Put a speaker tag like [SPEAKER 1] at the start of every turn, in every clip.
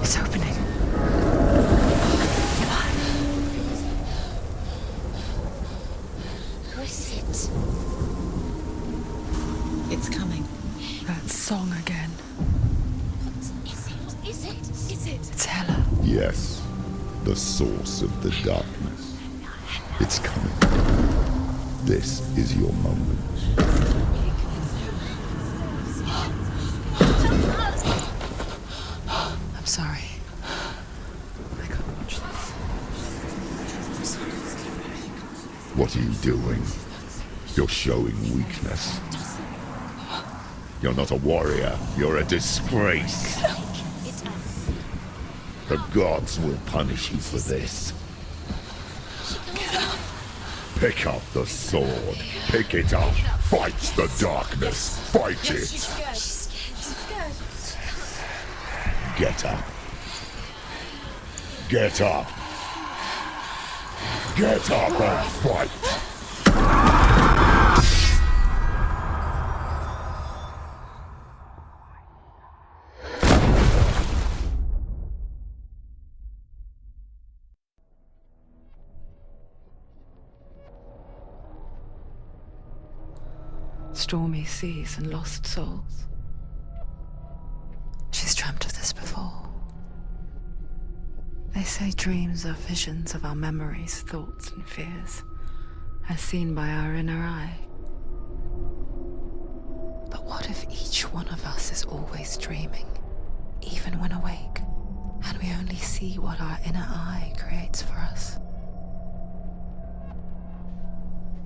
[SPEAKER 1] It's opening.
[SPEAKER 2] Who is it?
[SPEAKER 1] It's coming. That song again.
[SPEAKER 2] What is it? Is it?
[SPEAKER 1] It's Hela.
[SPEAKER 3] Yes, the source of the darkness. It's coming. This is your moment.
[SPEAKER 1] I'm sorry. I can't watch this. I'm sorry.
[SPEAKER 3] What are you doing? You're showing weakness. You're not a warrior. You're a disgrace. The gods will punish you for this. Pick up the sword. Pick it up. Fight the darkness. Fight it.
[SPEAKER 2] She's scared.
[SPEAKER 3] Get up. Get up. Get up and fight.
[SPEAKER 1] Stormy seas and lost souls. She's dreamt of this before. They say dreams are visions of our memories, thoughts and fears, as seen by our inner eye. But what if each one of us is always dreaming, even when awake, and we only see what our inner eye creates for us?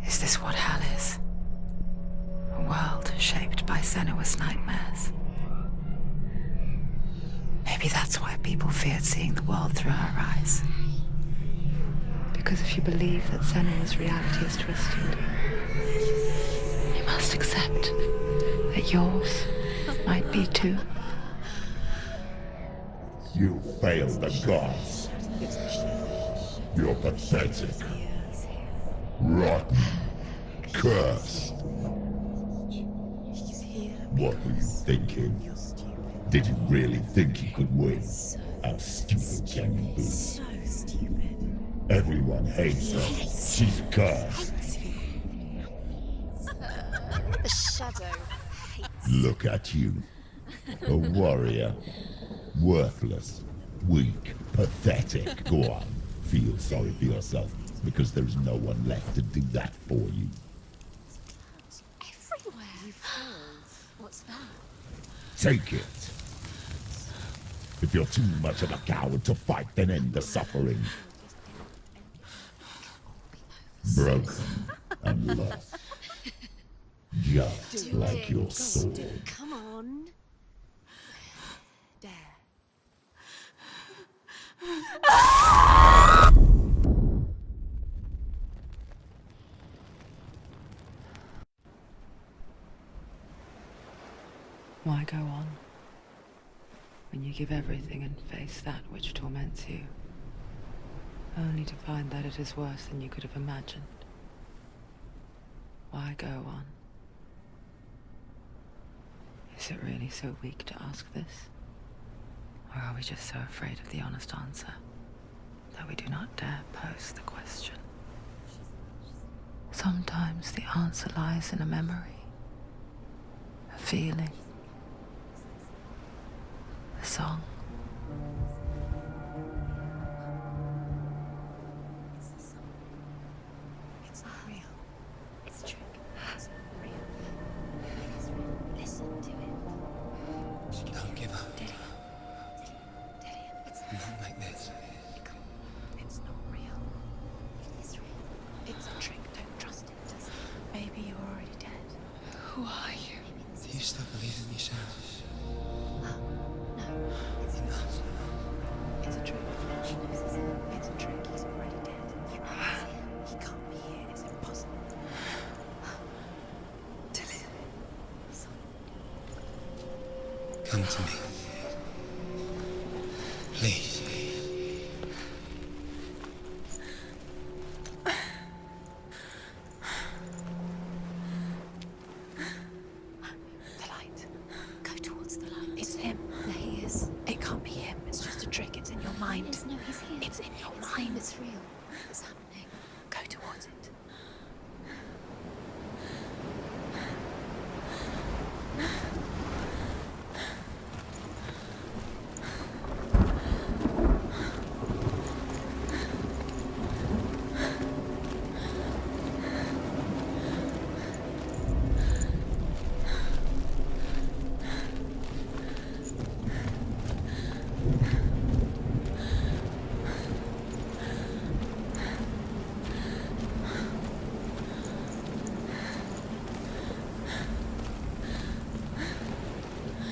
[SPEAKER 1] Is this what hell is? A world shaped by Senua's nightmares. Maybe that's why people feared seeing the world through her eyes. Because if you believe that Senua's reality is twisted, you must accept that yours might be too.
[SPEAKER 3] You failed the gods. You're pathetic. Rotten. Cursed. What were you thinking? Did you really think you could win? How stupid can you be?
[SPEAKER 2] So stupid.
[SPEAKER 3] Everyone hates her. She's cursed.
[SPEAKER 2] The shadow hates.
[SPEAKER 3] Look at you. A warrior. Worthless. Weak. Pathetic. Go on. Feel sorry for yourself, because there's no one left to do that for you.
[SPEAKER 2] Everywhere. You failed. What's that?
[SPEAKER 3] Take it. If you're too much of a coward to fight, then end the suffering. Broken and lost. Just like your sword.
[SPEAKER 2] Come on. Dare.
[SPEAKER 1] Why go on when you give everything and face that which torments you, only to find that it is worse than you could have imagined? Why go on? Is it really so weak to ask this? Or are we just so afraid of the honest answer that we do not dare pose the question? Sometimes the answer lies in a memory, a feeling, a song.
[SPEAKER 2] It's not real. It's a trick. It's not real. It is real. Listen to it.
[SPEAKER 4] Don't give up.
[SPEAKER 2] Daddy. It's
[SPEAKER 4] Not like this.
[SPEAKER 2] It's not real. It is real. It's a trick. Don't trust it. Maybe you're already dead.
[SPEAKER 1] Who are you?
[SPEAKER 4] Do you still believe in yourself?
[SPEAKER 2] No. It's
[SPEAKER 4] Enough.
[SPEAKER 2] It's a trick. It's a trick. He's already dead. He can't be here. It's impossible.
[SPEAKER 4] Come to me. Please.
[SPEAKER 2] The light. Go towards the light. It's him. There he is. It can't be him. It's just a
[SPEAKER 1] trick. It's in your mind.
[SPEAKER 2] Yes, no, he's here.
[SPEAKER 1] It's in your mind.
[SPEAKER 2] It's real. It's happening.
[SPEAKER 1] Go towards it.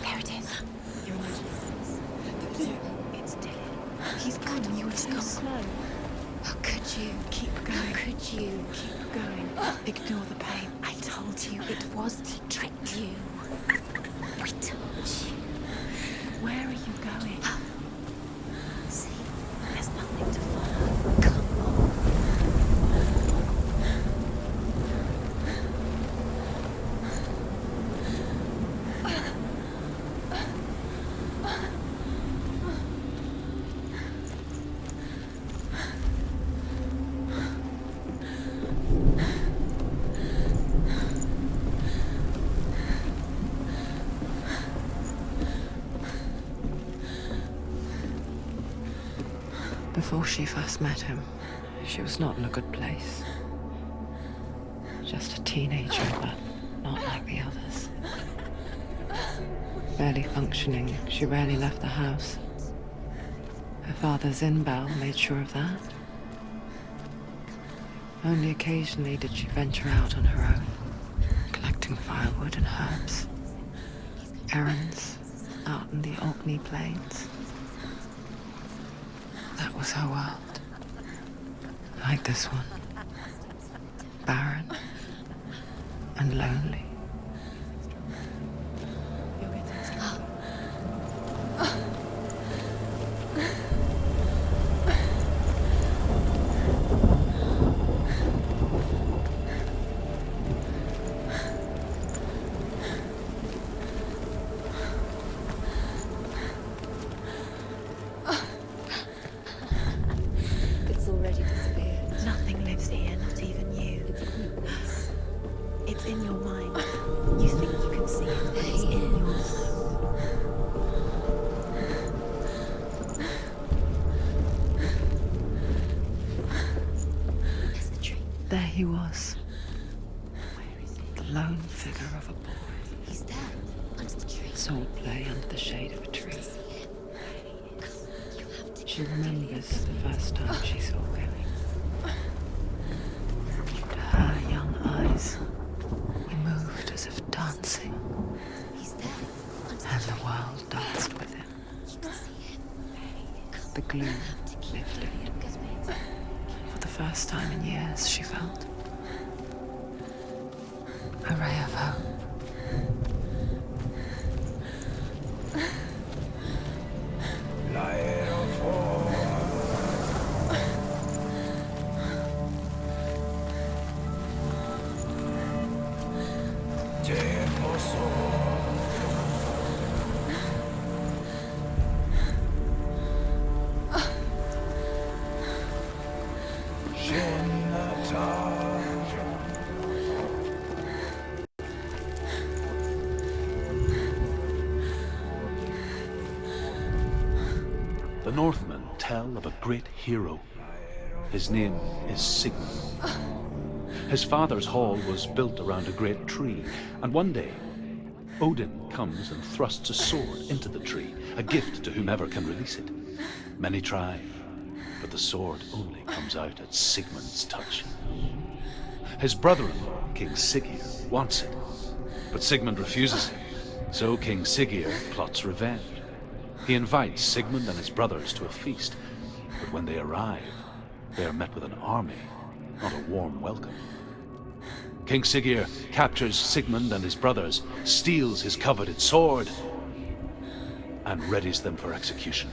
[SPEAKER 1] There it is. You're imagining. It's Dylan.
[SPEAKER 2] He's gone. You were too slow. How could you?
[SPEAKER 1] Keep going.
[SPEAKER 2] How could you?
[SPEAKER 1] Keep going. Ignore the pain.
[SPEAKER 2] I told you it was to trick you. We told you.
[SPEAKER 1] Where are you going?
[SPEAKER 2] See,
[SPEAKER 1] There's nothing to follow.
[SPEAKER 2] come on.
[SPEAKER 1] Before she first met him, she was not in a good place. Just a teenager, but not like the others. Barely functioning, she rarely left the house. Her father Zinbel made sure of that. Only occasionally did she venture out on her own, collecting firewood and herbs. Errands out in the Orkney Plains. That was her world. Like this one. Barren and lonely.
[SPEAKER 2] It's already disappeared.
[SPEAKER 1] Nothing lives here, not even you. It's in your mind. You think you can see it, but it's in your mind.
[SPEAKER 2] There's the tree.
[SPEAKER 1] There he was. The lone figure of a boy.
[SPEAKER 2] He's there, under the tree.
[SPEAKER 1] Swordplay under the shade of a tree.
[SPEAKER 2] See him. You have to.
[SPEAKER 1] She remembers the first time she saw him. To her young eyes, he moved as if dancing,
[SPEAKER 2] He's there, under
[SPEAKER 1] and the world danced with him.
[SPEAKER 2] the tree. See him.
[SPEAKER 1] The gloom
[SPEAKER 2] Have to keep
[SPEAKER 1] lifted.
[SPEAKER 2] going.
[SPEAKER 1] For the first time in years, she felt a ray of hope.
[SPEAKER 5] The Northmen tell of a great hero. His name is Sigmund. His father's hall was built around a great tree, and one day, Odin comes and thrusts a sword into the tree, a gift to whomever can release it. Many try, but the sword only comes out at Sigmund's touch. His brother-in-law, King Siggeir, wants it, but Sigmund refuses it, so King Siggeir plots revenge. He invites Sigmund and his brothers to a feast, but when they arrive, they are met with an army, not a warm welcome. King Siggeir captures Sigmund and his brothers, steals his coveted sword, and readies them for execution.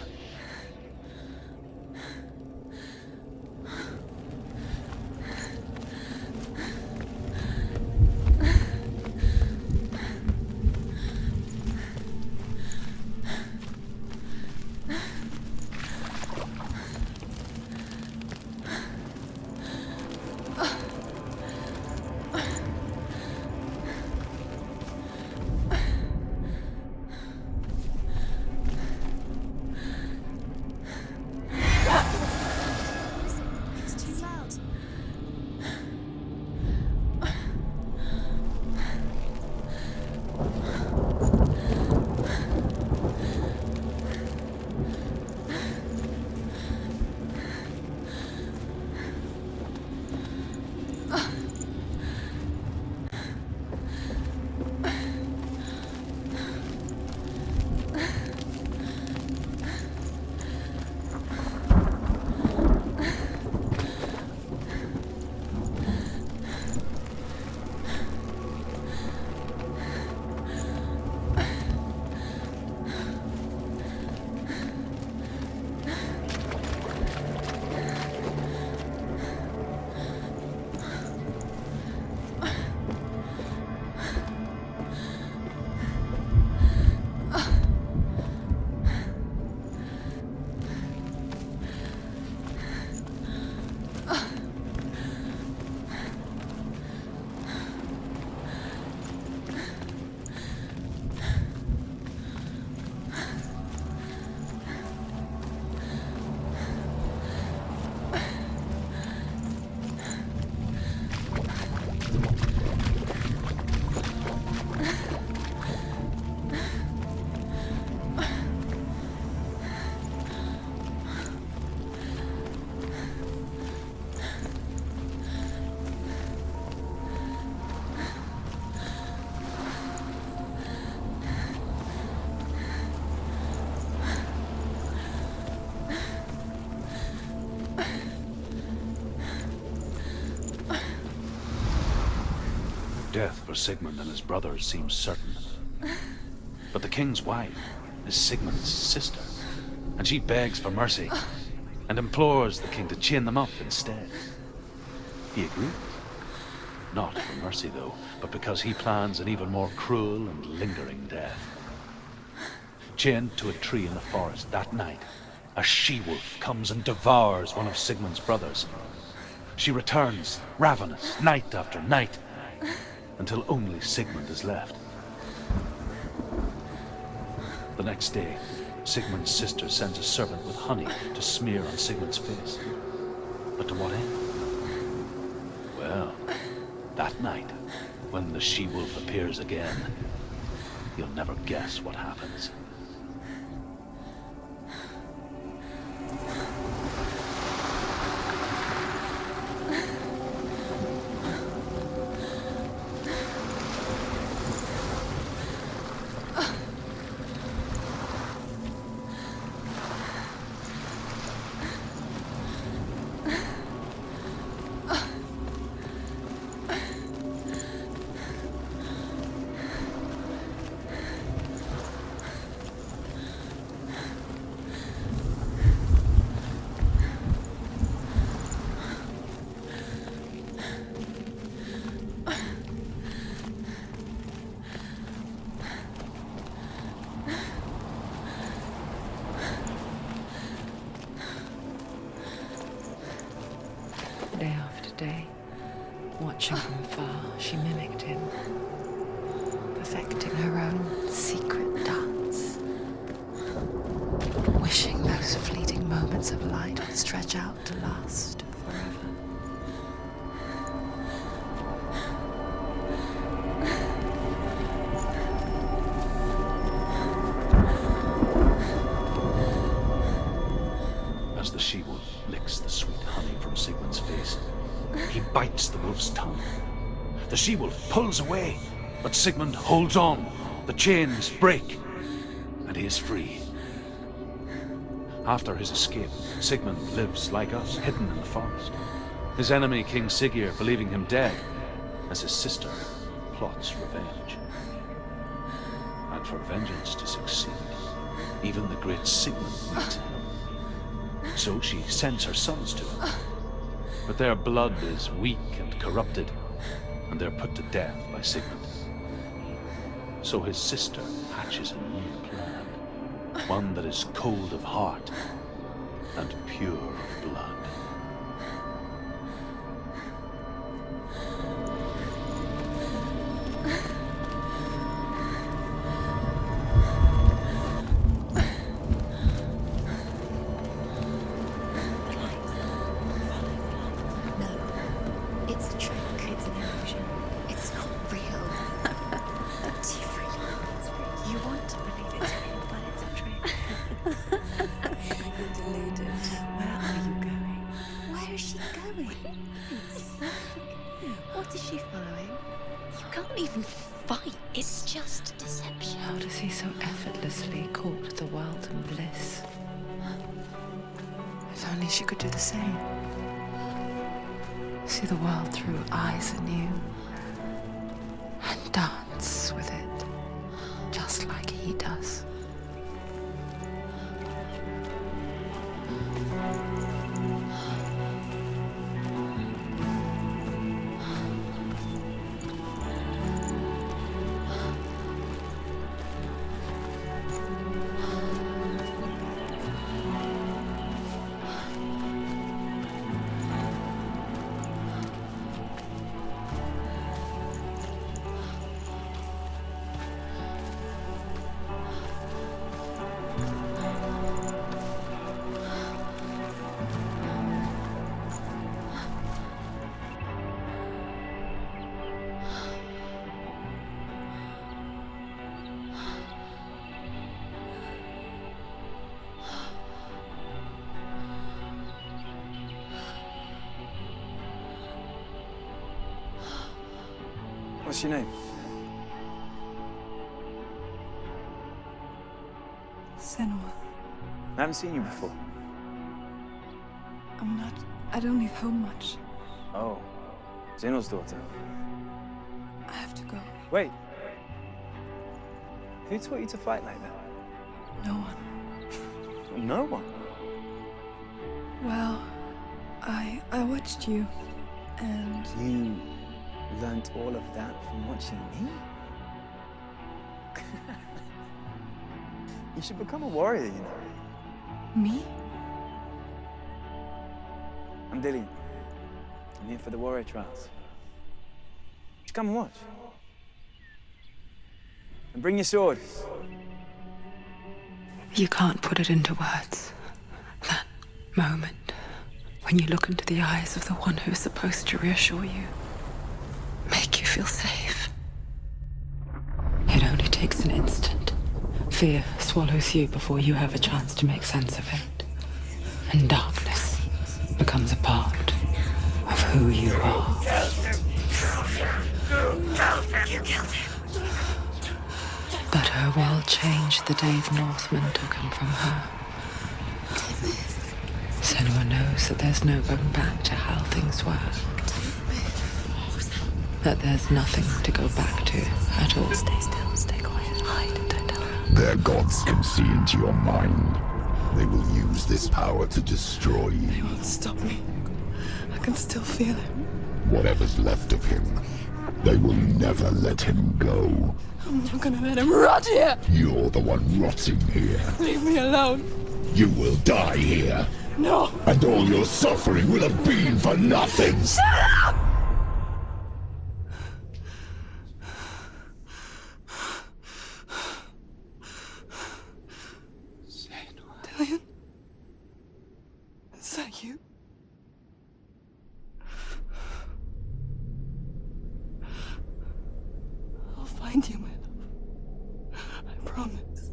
[SPEAKER 5] death for Sigmund and his brothers seems certain. But the king's wife is Sigmund's sister, and she begs for mercy and implores the king to chain them up instead. He agrees. Not for mercy, though, but because he plans an even more cruel and lingering death. Chained to a tree in the forest that night, a she-wolf comes and devours one of Sigmund's brothers. She returns, ravenous, night after night, until only Sigmund is left. The next day, Sigmund's sister sends a servant with honey to smear on Sigmund's face. But to what end? Well, that night, when the she-wolf appears again, you'll never guess what happens.
[SPEAKER 1] Day after day, watching from far, she mimicked him, perfecting her own secret dance, wishing those fleeting moments of light would stretch out to last forever.
[SPEAKER 5] As the she-wolf licks the sweet honey from Sigmund's face, he bites the wolf's tongue. The she-wolf pulls away, but Sigmund holds on. The chains break, and he is free. After his escape, Sigmund lives like us, hidden in the forest. His enemy, King Siggeir, believing him dead, as his sister plots revenge. And for vengeance to succeed, even the great Sigmund needs help. So she sends her sons to him. But their blood is weak and corrupted, and they're put to death by Sigmund. So his sister hatches a new plan, one that is cold of heart and pure of blood.
[SPEAKER 2] It's a trick. It's an illusion. It's not real. Do you really? You want to believe it's real, but it's a trick. You're deluded. Where are you going? Where is she going? What is she following? You can't even fight. It's just deception.
[SPEAKER 1] How does he so effortlessly court the world and bliss? If only she could do the same. See the world through eyes anew and dance with it, just like he does.
[SPEAKER 6] What's your name?
[SPEAKER 7] Senua.
[SPEAKER 6] I haven't seen you before.
[SPEAKER 7] I don't leave home much.
[SPEAKER 6] Oh, Zeno's daughter.
[SPEAKER 7] I have to go.
[SPEAKER 6] Wait. Who taught you to fight like that?
[SPEAKER 7] No one.
[SPEAKER 6] No one.
[SPEAKER 7] Well, I watched you, and
[SPEAKER 6] You learnt all of that from watching me? You should become a warrior, you know.
[SPEAKER 7] me?
[SPEAKER 6] I'm Dillian. I'm here for the warrior trials. Just come and watch. And bring your sword.
[SPEAKER 1] You can't put it into words. That moment when you look into the eyes of the one who's supposed to reassure you, make you feel safe. It only takes an instant. Fear swallows you before you have a chance to make sense of it. And darkness becomes a part of who you are.
[SPEAKER 2] You killed him.
[SPEAKER 1] But her world changed the day the Northmen took him from her. Senua knows that there's no going back to how things were. That there's nothing to go back to at all.
[SPEAKER 2] Stay still, stay quiet, hide, don't tell her.
[SPEAKER 3] Their gods can see into your mind. They will use this power to destroy
[SPEAKER 7] They
[SPEAKER 3] you.
[SPEAKER 7] won't stop me. I can still feel him.
[SPEAKER 3] Whatever's left of him, they will never let him go.
[SPEAKER 7] I'm not gonna let him rot here.
[SPEAKER 3] You're the one rotting here.
[SPEAKER 7] Leave me alone.
[SPEAKER 3] You will die here.
[SPEAKER 7] No.
[SPEAKER 3] And all your suffering will have been for nothing.
[SPEAKER 7] Dillian? Is that you? I'll find you, my love. I promise.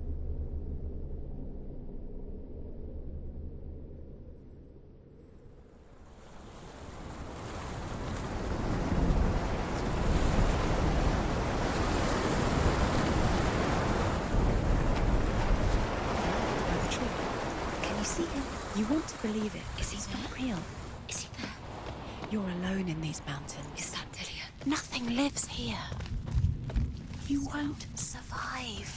[SPEAKER 2] Can you see him? You want to believe it. Is he not real? Is he there? You're alone in these mountains.
[SPEAKER 1] Is that Dillian?
[SPEAKER 2] Nothing lives here. You won't survive.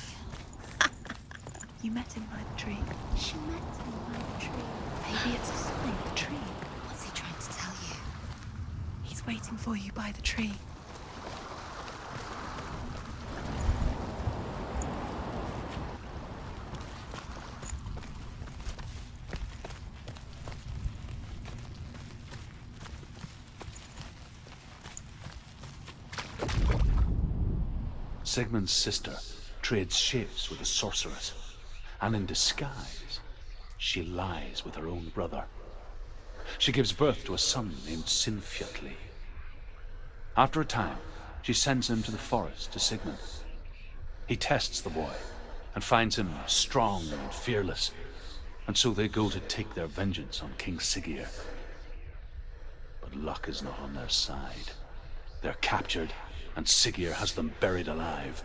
[SPEAKER 2] You met him by the tree. She met him by the tree. Maybe it's a sign, the tree.
[SPEAKER 1] What's he trying to tell you?
[SPEAKER 2] He's waiting for you by the tree.
[SPEAKER 5] Sigmund's sister trades shapes with a sorceress, and in disguise, she lies with her own brother. She gives birth to a son named Sinfirtly. After a time, she sends him to the forest to Sigmund. He tests the boy and finds him strong and fearless, and so they go to take their vengeance on King Siggeir. But luck is not on their side. They're captured, and Siggeir has them buried alive.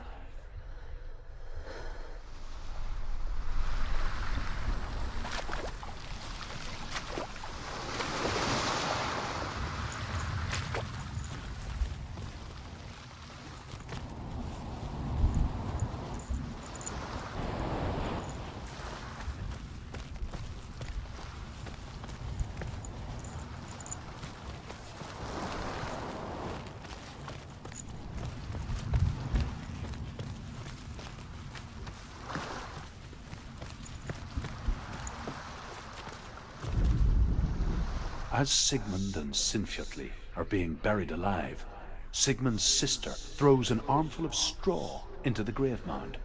[SPEAKER 5] As Sigmund and Sinfirtly are being buried alive, Sigmund's sister throws an armful of straw into the Gravemind.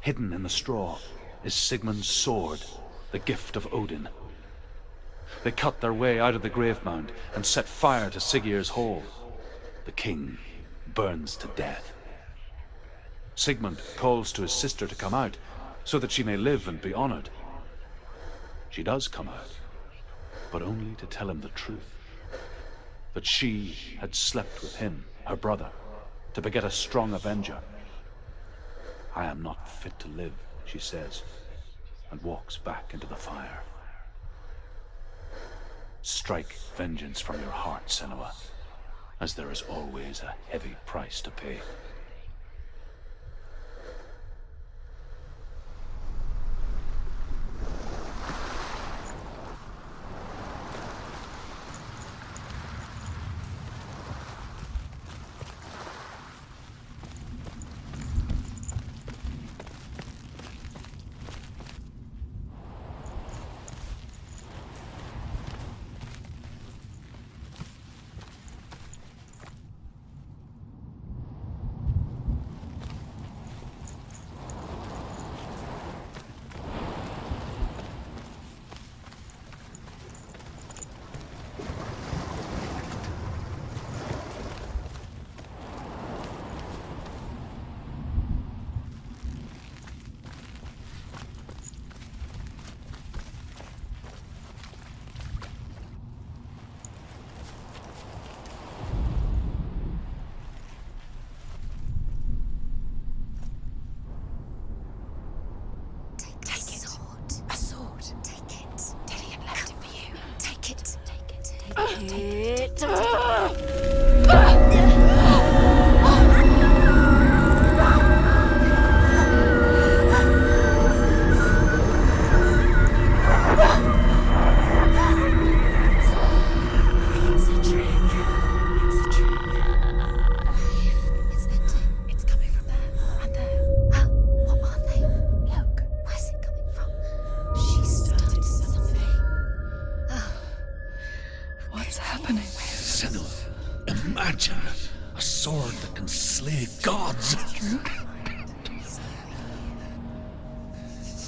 [SPEAKER 5] Hidden in the straw is Sigmund's sword, the gift of Odin. They cut their way out of the Gravemound and set fire to Siggeir's hall. The king burns to death. Sigmund calls to his sister to come out so that she may live and be honored. She does come out, but only to tell him the truth. That she had slept with him, her brother, to beget a strong avenger. I am not fit to live, she says, and walks back into the fire. Strike vengeance from your heart, Senua. as there is always a heavy price to pay.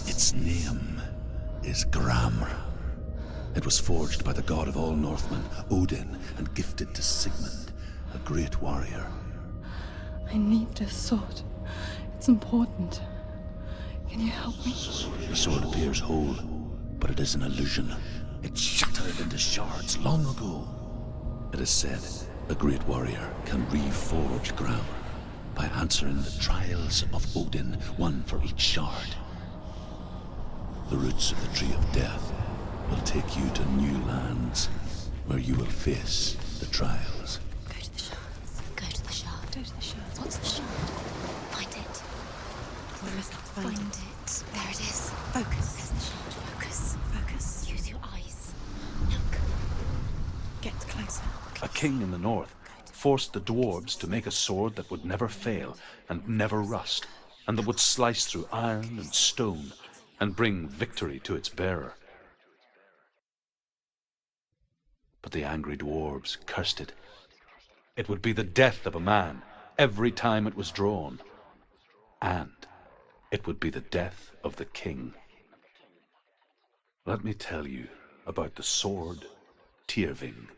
[SPEAKER 5] Its name is Gramr. It was forged by the god of all Northmen, Odin, and gifted to Sigmund, a great warrior.
[SPEAKER 7] I need this sword. It's important. Can you help me?
[SPEAKER 5] The sword appears whole, but it is an illusion. It shattered into shards long ago. It is said a great warrior can reforge Gramr by answering the trials of Odin, one for each shard. The roots of the Tree of Death will take you to new lands where you will face the trials.
[SPEAKER 2] Go to the shards. Go to the shard.
[SPEAKER 7] Go to the shards.
[SPEAKER 2] What's the shard? Find it.
[SPEAKER 7] Where is it?
[SPEAKER 2] Find it. There it is.
[SPEAKER 7] Focus.
[SPEAKER 2] There's the shard. Focus.
[SPEAKER 7] Focus.
[SPEAKER 2] Use your eyes. Look.
[SPEAKER 7] Get closer.
[SPEAKER 5] A king in the north forced the dwarves to make a sword that would never fail and never rust, and that would slice through iron and stone and bring victory to its bearer. But the angry dwarves cursed it. It would be the death of a man every time it was drawn, and it would be the death of the king. Let me tell you about the sword Tyrving.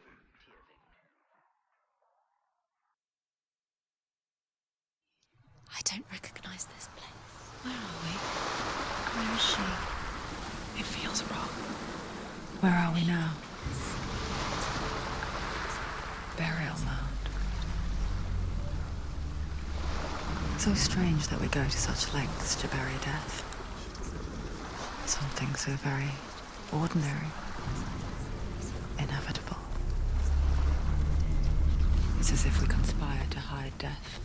[SPEAKER 2] I don't recognize this place.
[SPEAKER 1] Where are we? Where is she? It feels wrong. Where are we now? Burial mound. So strange that we go to such lengths to bury death. Something so very ordinary, inevitable. It's as if we conspire to hide death,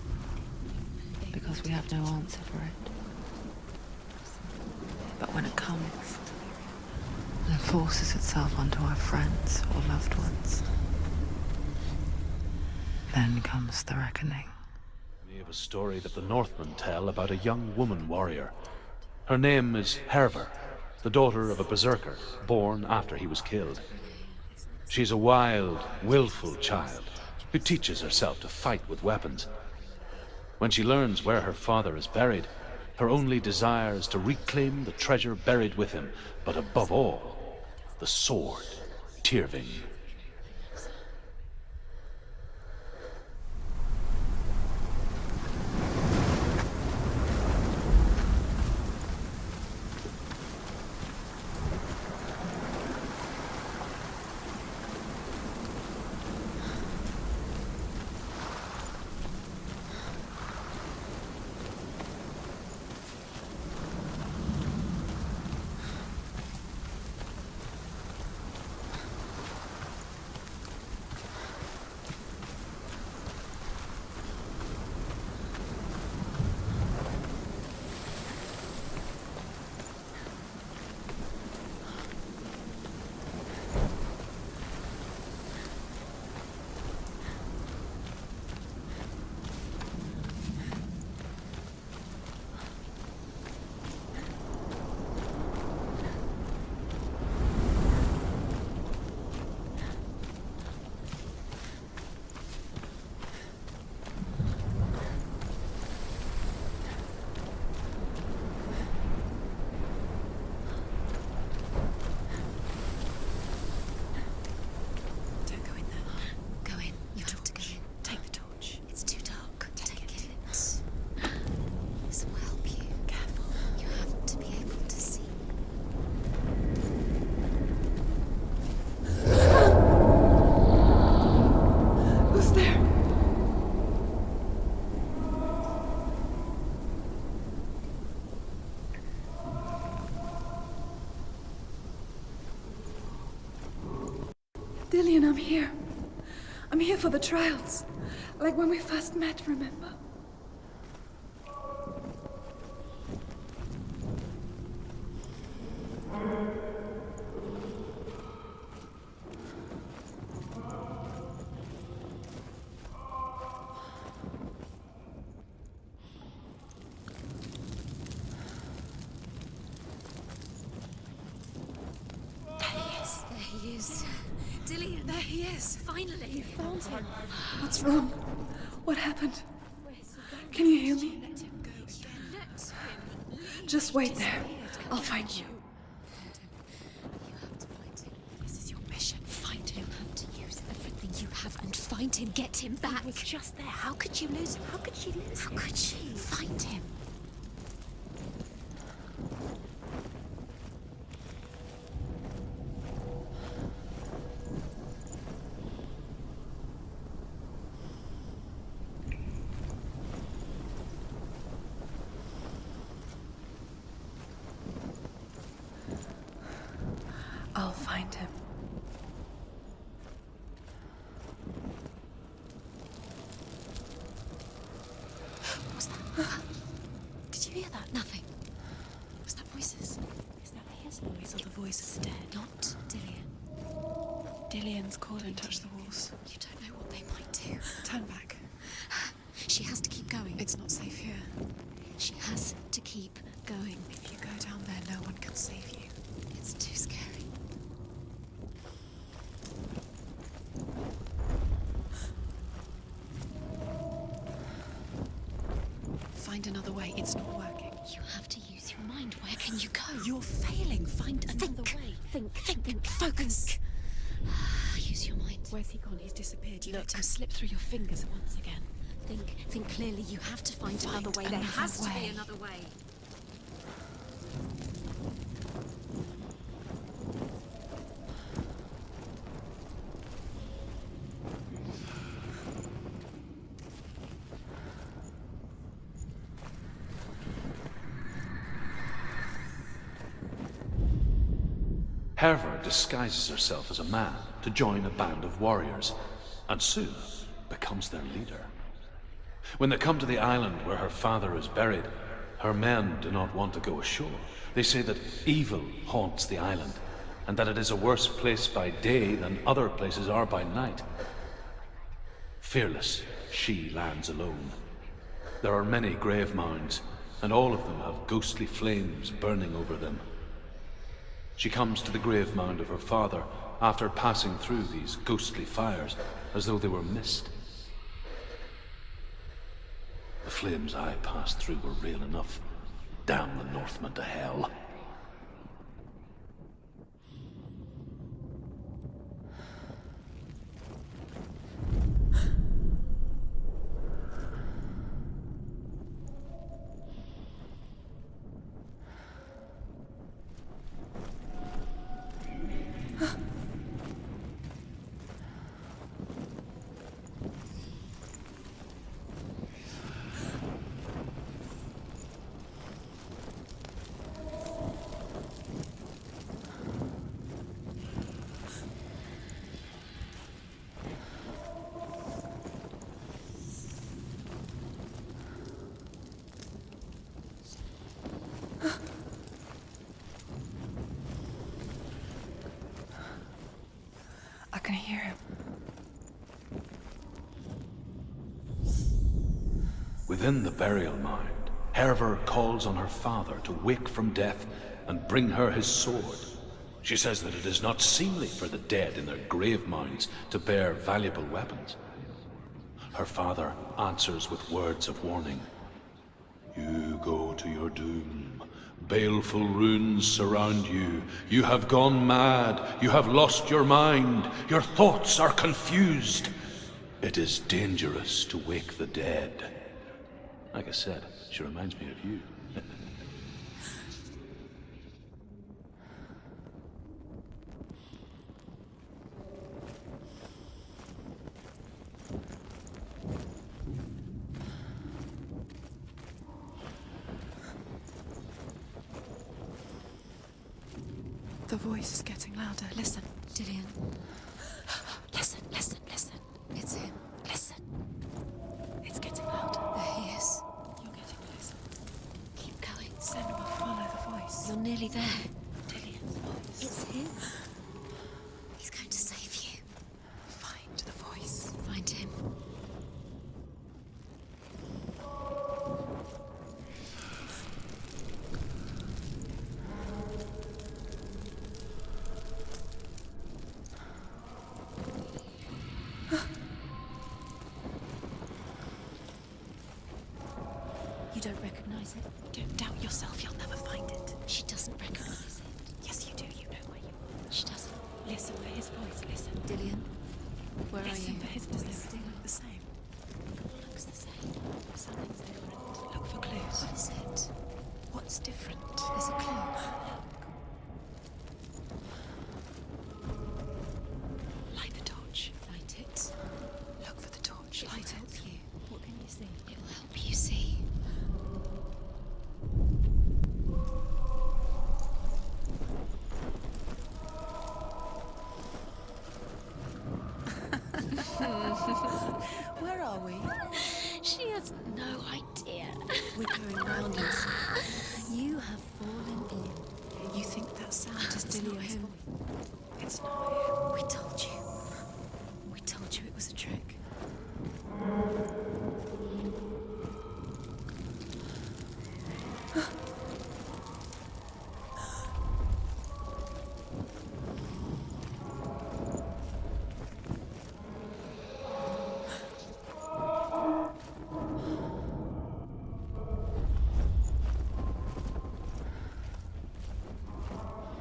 [SPEAKER 1] because we have no answer for it. But when it comes, and it forces itself onto our friends or loved ones, then comes the reckoning.
[SPEAKER 5] We have a story that the Northmen tell about a young woman warrior. Her name is Hervor, the daughter of a berserker born after he was killed. She's a wild, willful child who teaches herself to fight with weapons. When she learns where her father is buried, her only desire is to reclaim the treasure buried with him, but above all, the sword, Tyrving.
[SPEAKER 7] Dillian, I'm here. I'm here for the trials. Like when we first met, remember?
[SPEAKER 2] There he is. Dillian, there he is. Finally, you found him.
[SPEAKER 7] What's wrong? What happened? Can you hear me?
[SPEAKER 2] Let him go again. Let him leave.
[SPEAKER 7] Just wait there. I'll find you.
[SPEAKER 2] You have to find him. This is your mission. Find him. You have to use everything you have and find him. Get him back. He was just there. How could you lose him? How could she lose him? How could she? Find him.
[SPEAKER 7] I'll find him.
[SPEAKER 2] What was that? Did you hear that? Nothing. Was that voices?
[SPEAKER 7] Is that his voice or the voice of the dead?
[SPEAKER 2] Not Dillian.
[SPEAKER 7] Dillian's call and touch the walls.
[SPEAKER 2] You don't know what they might do.
[SPEAKER 7] Turn back.
[SPEAKER 2] She has to keep going.
[SPEAKER 7] It's not safe here.
[SPEAKER 2] She has to keep going.
[SPEAKER 7] If you go down there, no one can save you.
[SPEAKER 2] It's too scary.
[SPEAKER 7] Find another way. It's not working.
[SPEAKER 2] You have to use your mind. Where can you go?
[SPEAKER 7] You're failing. Find another way.
[SPEAKER 2] Think. Focus. Use your mind.
[SPEAKER 7] Where's he gone? He's disappeared. You let him slip through your fingers once again.
[SPEAKER 2] Think clearly. You have to find another way. There
[SPEAKER 7] another
[SPEAKER 2] has to
[SPEAKER 7] way.
[SPEAKER 2] be another way.
[SPEAKER 5] Herva disguises herself as a man to join a band of warriors, and soon becomes their leader. When they come to the island where her father is buried, her men do not want to go ashore. They say that evil haunts the island, and that it is a worse place by day than other places are by night. Fearless, she lands alone. There are many grave mounds, and all of them have ghostly flames burning over them. She comes to the grave mound of her father after passing through these ghostly fires as though they were mist. The flames I passed through were real enough. Damn the Northmen to hell.
[SPEAKER 7] I can hear him.
[SPEAKER 5] Within the burial mound, Herva calls on her father to wake from death and bring her his sword. She says that it is not seemly for the dead in their grave mounds to bear valuable weapons. Her father answers with words of warning. You go to your doom. Baleful runes surround you. You have gone mad. You have lost your mind. Your thoughts are confused. It is dangerous to wake the dead. Like I said, she reminds me of you.
[SPEAKER 7] The voice is getting louder. Listen.
[SPEAKER 2] Dillian. Listen, listen, listen. It's him. Listen. It's getting louder. There he is. You're getting closer. Keep going.
[SPEAKER 7] Senua, follow the voice.
[SPEAKER 2] You're nearly there.
[SPEAKER 7] Dillian's voice.
[SPEAKER 2] It's him. He's going to save you.
[SPEAKER 7] Find the voice.
[SPEAKER 2] Find him. You don't recognize it?
[SPEAKER 7] Don't doubt yourself, you'll never find it.
[SPEAKER 2] She doesn't recognize it.
[SPEAKER 7] Yes, you do. You know where you are.
[SPEAKER 2] She doesn't.
[SPEAKER 7] Listen for his voice. Listen.
[SPEAKER 2] Dillian, where are
[SPEAKER 7] Listen
[SPEAKER 2] you?
[SPEAKER 7] for his voice. Does everything look the same?
[SPEAKER 2] Looks the same.
[SPEAKER 7] Something's different. Look for clues.
[SPEAKER 2] What is it?
[SPEAKER 7] What's different?
[SPEAKER 2] There's a clue.
[SPEAKER 7] Light the torch.
[SPEAKER 2] Light it.
[SPEAKER 7] Look for the torch.
[SPEAKER 2] It will
[SPEAKER 7] Light
[SPEAKER 2] help
[SPEAKER 7] it.
[SPEAKER 2] you.
[SPEAKER 7] What can you see?
[SPEAKER 2] It will help you see.
[SPEAKER 7] Where are we?
[SPEAKER 2] She has no idea.
[SPEAKER 7] We're going round in circles.
[SPEAKER 2] You have fallen in.
[SPEAKER 7] You think that sound is
[SPEAKER 2] It's not
[SPEAKER 7] Dillian's
[SPEAKER 2] him.
[SPEAKER 7] voice? It's not
[SPEAKER 2] We told you. We told you it was a trick.
[SPEAKER 7] him.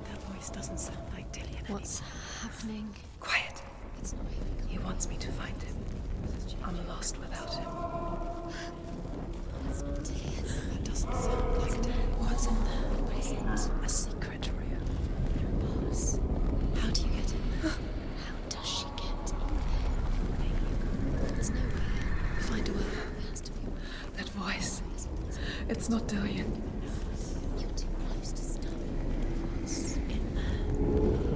[SPEAKER 7] That voice doesn't sound like Dillian
[SPEAKER 2] What's
[SPEAKER 7] anymore.
[SPEAKER 2] happening?
[SPEAKER 7] Quiet.
[SPEAKER 2] It's not him.
[SPEAKER 7] He wants me to find him. I'm lost without him.
[SPEAKER 2] It's not Dillian.
[SPEAKER 7] That doesn't sound like Dillian. What's in there?
[SPEAKER 2] What is it?
[SPEAKER 7] A secret room.
[SPEAKER 2] Boss.
[SPEAKER 7] How do you get in there?
[SPEAKER 2] How does she get in there? There's no way.
[SPEAKER 7] Find a way.
[SPEAKER 2] There has to be a way.
[SPEAKER 7] That voice. It's not Dillian.
[SPEAKER 2] You're too close to stop.
[SPEAKER 7] What's in there?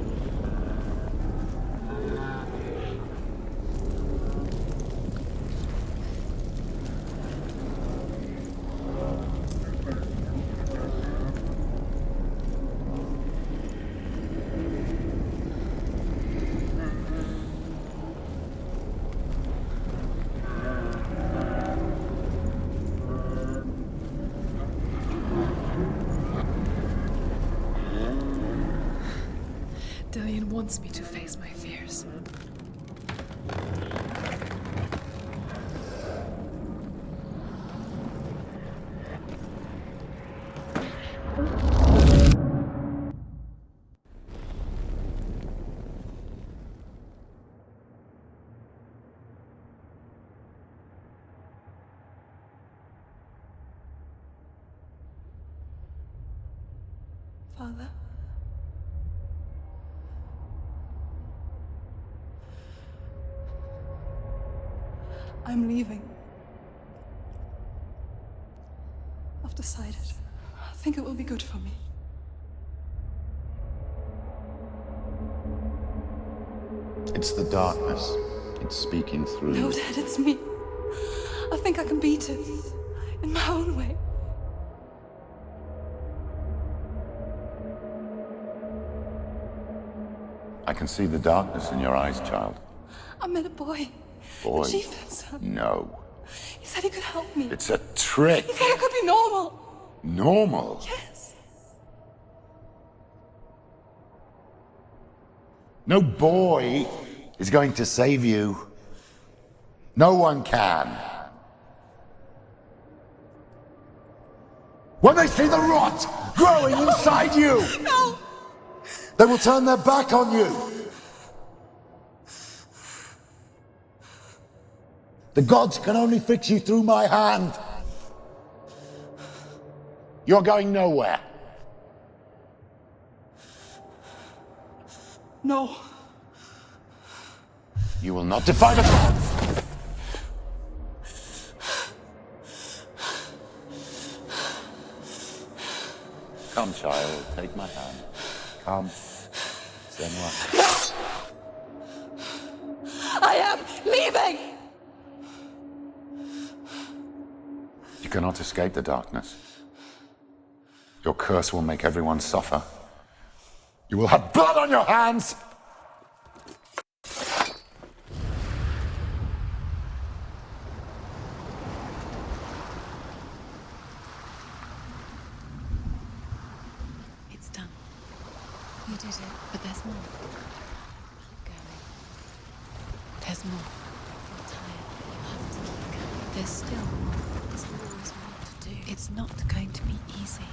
[SPEAKER 7] Dillian wants me to face my fears. Father? I'm leaving. I've decided. I think it will be good for me.
[SPEAKER 3] It's the darkness. It's speaking through
[SPEAKER 7] No,
[SPEAKER 3] you.
[SPEAKER 7] Dad, it's me. I think I can beat it. In my own way.
[SPEAKER 3] I can see the darkness in your eyes, child.
[SPEAKER 7] I met a boy.
[SPEAKER 3] Boy.
[SPEAKER 7] The chieftain's son.
[SPEAKER 3] No.
[SPEAKER 7] He said he could help me.
[SPEAKER 3] It's a trick.
[SPEAKER 7] He said I could be normal.
[SPEAKER 3] Normal.
[SPEAKER 7] Yes.
[SPEAKER 3] No boy is going to save you. No one can. When they see the rot growing inside you,
[SPEAKER 7] No!
[SPEAKER 3] they will turn their back on you. The gods can only fix you through my hand. You're going nowhere.
[SPEAKER 7] No.
[SPEAKER 3] You will not defy the gods. Come, child, take my hand. Come. Senua.
[SPEAKER 8] You cannot escape the darkness. Your curse will make everyone suffer. You will have blood on your hands!
[SPEAKER 7] It's done.
[SPEAKER 2] You did it.
[SPEAKER 7] But there's more.
[SPEAKER 2] Keep going.
[SPEAKER 7] There's more.
[SPEAKER 2] You're tired, but you have to keep going.
[SPEAKER 7] There's still more.
[SPEAKER 2] There's always more to do.
[SPEAKER 7] It's not going to be easy.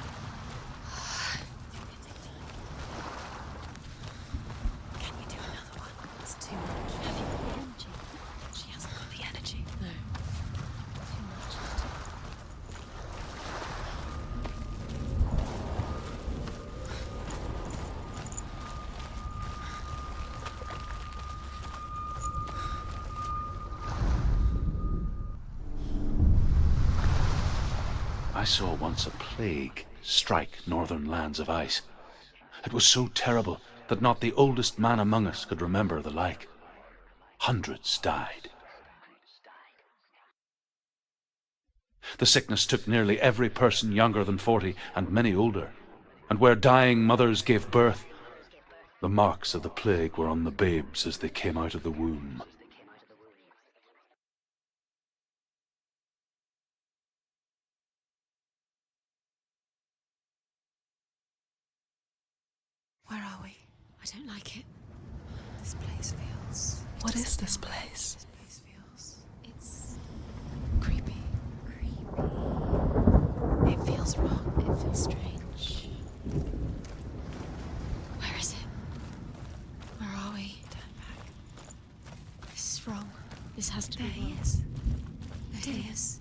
[SPEAKER 7] Can you do another one?
[SPEAKER 2] It's too much.
[SPEAKER 7] Have you got the energy? She hasn't got the energy.
[SPEAKER 2] No. Too much.
[SPEAKER 5] I saw once a plague strike northern lands of ice. It was so terrible that not the oldest man among us could remember the like. Hundreds died. The sickness took nearly every person younger than 40 and many older, and where dying mothers gave birth, the marks of the plague were on the babes as they came out of the womb.
[SPEAKER 7] Where are we?
[SPEAKER 2] I don't like it. This place feels...
[SPEAKER 7] What is this place?
[SPEAKER 2] This place feels... It's
[SPEAKER 7] Creepy.
[SPEAKER 2] creepy.
[SPEAKER 7] It feels wrong.
[SPEAKER 2] It feels strange. Where is it? Where are we?
[SPEAKER 7] Turn back.
[SPEAKER 2] This is wrong. This has to
[SPEAKER 7] There
[SPEAKER 2] be
[SPEAKER 7] he
[SPEAKER 2] wrong.
[SPEAKER 7] is.
[SPEAKER 2] There he is.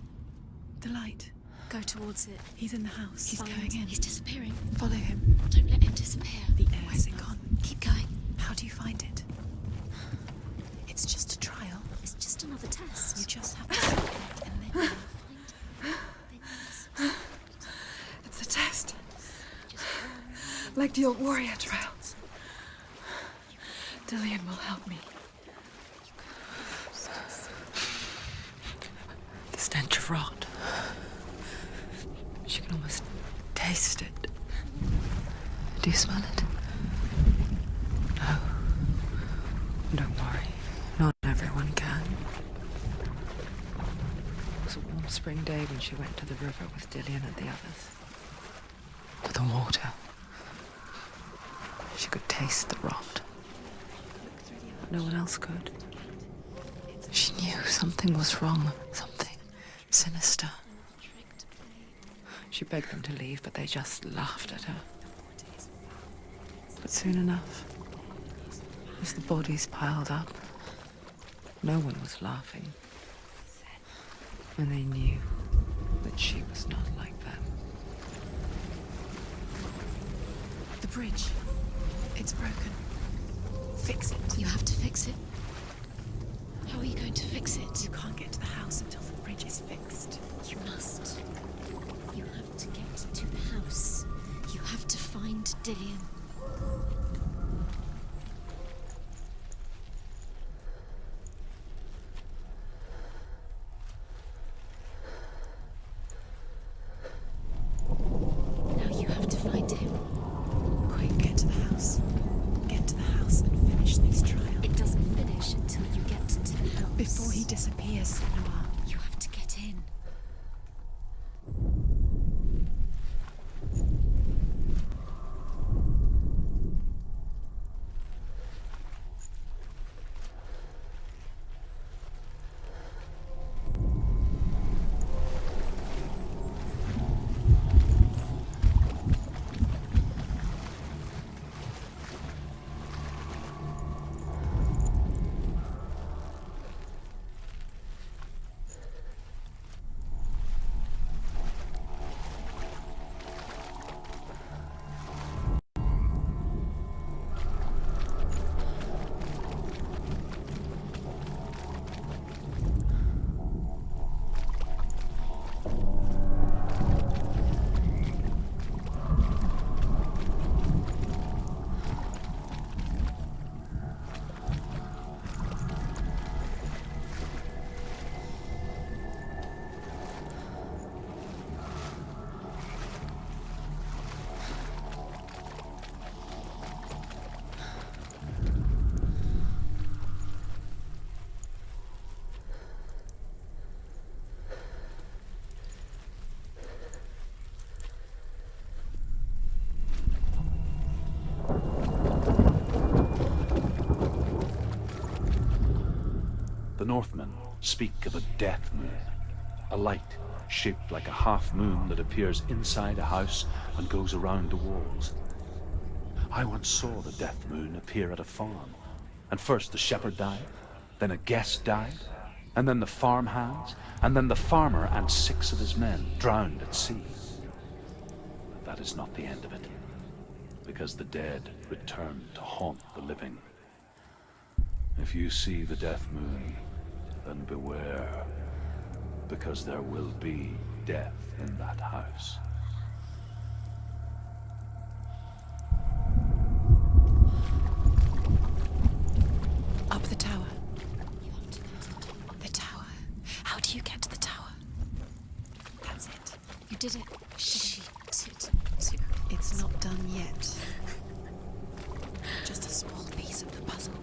[SPEAKER 7] The light.
[SPEAKER 2] Go towards it.
[SPEAKER 7] He's in the house. He's
[SPEAKER 2] Find-
[SPEAKER 7] going in.
[SPEAKER 2] He's disappearing.
[SPEAKER 7] Follow him.
[SPEAKER 2] Don't let him disappear.
[SPEAKER 7] The air. Where's it gone?
[SPEAKER 2] Keep going.
[SPEAKER 7] How do you find it? It's just a trial.
[SPEAKER 2] It's just another test.
[SPEAKER 7] You just have to sit there and then you'll find
[SPEAKER 2] Things.
[SPEAKER 7] it's a test.
[SPEAKER 2] Just
[SPEAKER 7] Like the old warrior trials. Dillian will help me. The stench of rot. She can almost taste it. Do you smell it? No. Don't worry. Not everyone can. It was a warm spring day when she went to the river with Dillian and the others. To the water. She could taste the rot. No one else could. She knew something was wrong. Something sinister. She begged them to leave, but they just laughed at her. But soon enough, as the bodies piled up, no one was laughing. And they knew that she was not like them. The bridge. It's broken. Fix it.
[SPEAKER 2] You have to fix it. How are you going to fix it?
[SPEAKER 7] You can't get to the house until the bridge is fixed.
[SPEAKER 2] You must. You have to get to the house. You have to find Dillian. Now you have to find him.
[SPEAKER 7] Quick, get to the house. Get to the house and finish this trial.
[SPEAKER 2] It doesn't finish until you get to the house.
[SPEAKER 7] Before he disappears, Senua.
[SPEAKER 2] You have to get in.
[SPEAKER 5] Northmen speak of a death moon, a light shaped like a half moon that appears inside a house and goes around the walls. I once saw the death moon appear at a farm, and first the shepherd died, then a guest died, and then the farmhands, and then the farmer and 6 of his men drowned at sea. But that is not the end of it, because the dead return to haunt the living. If you see the death moon, then beware, because there will be death in that house.
[SPEAKER 1] Up the tower. The tower. How do you get to the tower? That's it.
[SPEAKER 2] You did it.
[SPEAKER 1] She did. It's not done yet. Just a small piece of the puzzle.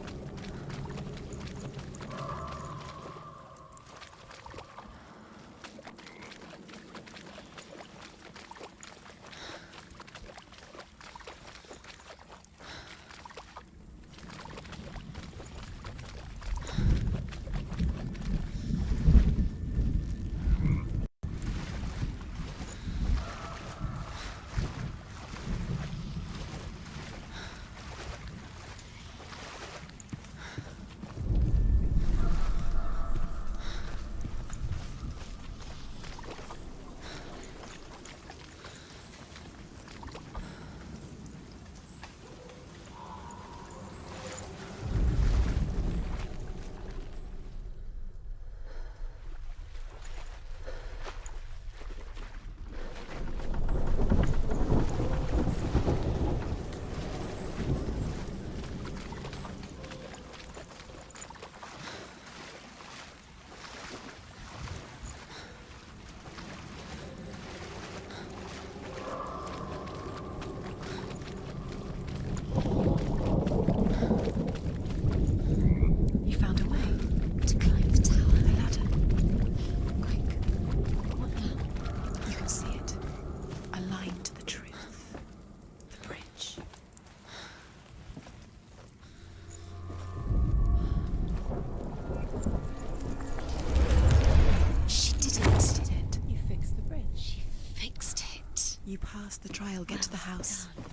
[SPEAKER 1] You pass the trial, get to the house.
[SPEAKER 2] Done.